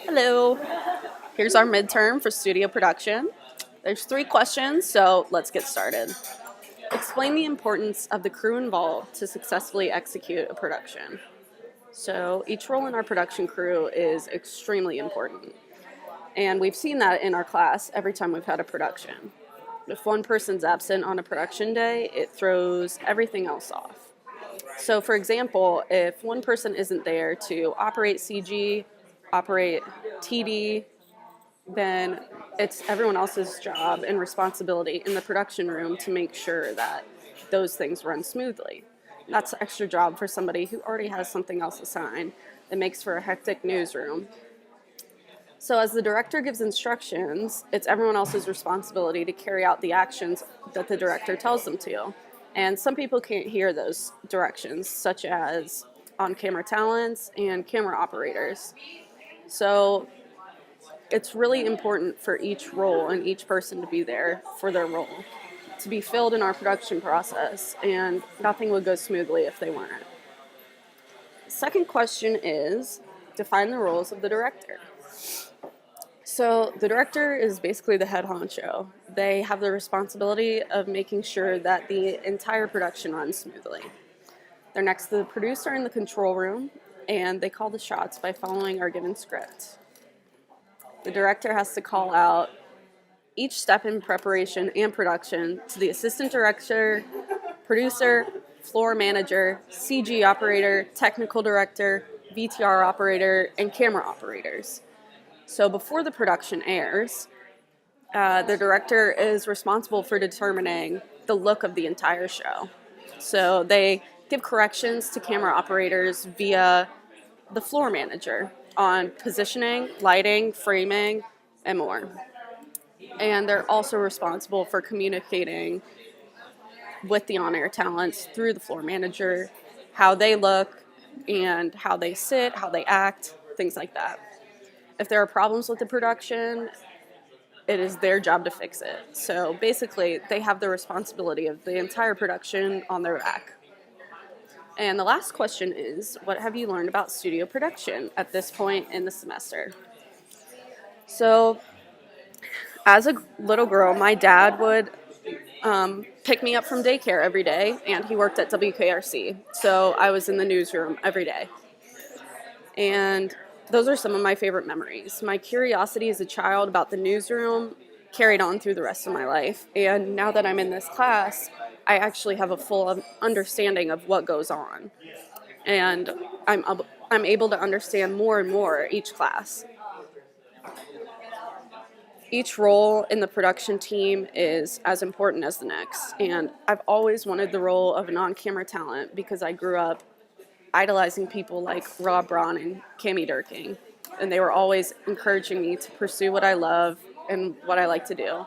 Hello. Here's our midterm for studio production. There's 3 questions, so let's get started. Explain the importance of the crew involved to successfully execute a production. So each role in our production crew is extremely important. And we've seen that in our class every time we've had a production. If one person's absent on a production day, it throws everything else off. So for example, if one person isn't there to operate CG, operate TD, then it's everyone else's job and responsibility in the production room to make sure that those things run smoothly. That's an extra job for somebody who already has something else assigned. It makes for a hectic newsroom. So as the director gives instructions, it's everyone else's responsibility to carry out the actions that the director tells them to. And some people can't hear those directions, such as on-camera talents and camera operators. So it's really important for each role and each person to be there for their role, to be filled in our production process, and nothing would go smoothly if they weren't. Second question is, define the roles of the director. So the director is basically the head honcho. They have the responsibility of making sure that the entire production runs smoothly. They're next to the producer in the control room, and they call the shots by following our given script. The director has to call out each step in preparation and production to the assistant director, producer, floor manager, CG operator, technical director, VTR operator, and camera operators. So before the production airs, the director is responsible for determining the look of the entire show. So they give corrections to camera operators via the floor manager on positioning, lighting, framing, and more. And they're also responsible for communicating with the on-air talents through the floor manager, how they look and how they sit, how they act, things like that. If there are problems with the production, it is their job to fix it. So basically, they have the responsibility of the entire production on their back. And the last question is, what have you learned about studio production at this point in the semester? So, as a little girl, my dad would pick me up from daycare every day, and he worked at WKRC. So I was in the newsroom every day. And those are some of my favorite memories. My curiosity as a child about the newsroom carried on through the rest of my life. And now that I'm in this class, I actually have a full understanding of what goes on. And I'm able to understand more and more each class. Each role in the production team is as important as the next. And I've always wanted the role of an on-camera talent because I grew up idolizing people like Rob Braun and Cami Durking. And they were always encouraging me to pursue what I love and what I like to do.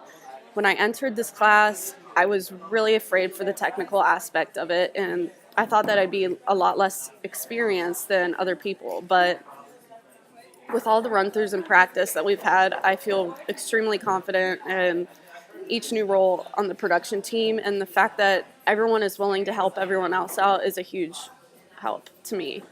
When I entered this class, I was really afraid for the technical aspect of it, and I thought that I'd be a lot less experienced than other people. But with all the run-throughs and practice that we've had, I feel extremely confident in each new role on the production team, and the fact that everyone is willing to help everyone else out is a huge help to me.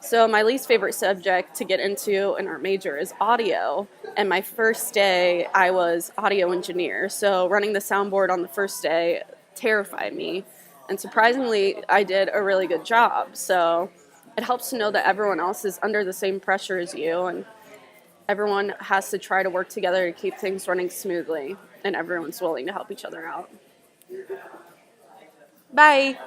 So my least favorite subject to get into in our major is audio, and my first day I was audio engineer, so running the soundboard on the first day terrified me, and surprisingly I did a really good job. So it helps to know that everyone else is under the same pressure as you, and everyone has to try to work together to keep things running smoothly, and everyone's willing to help each other out. Bye!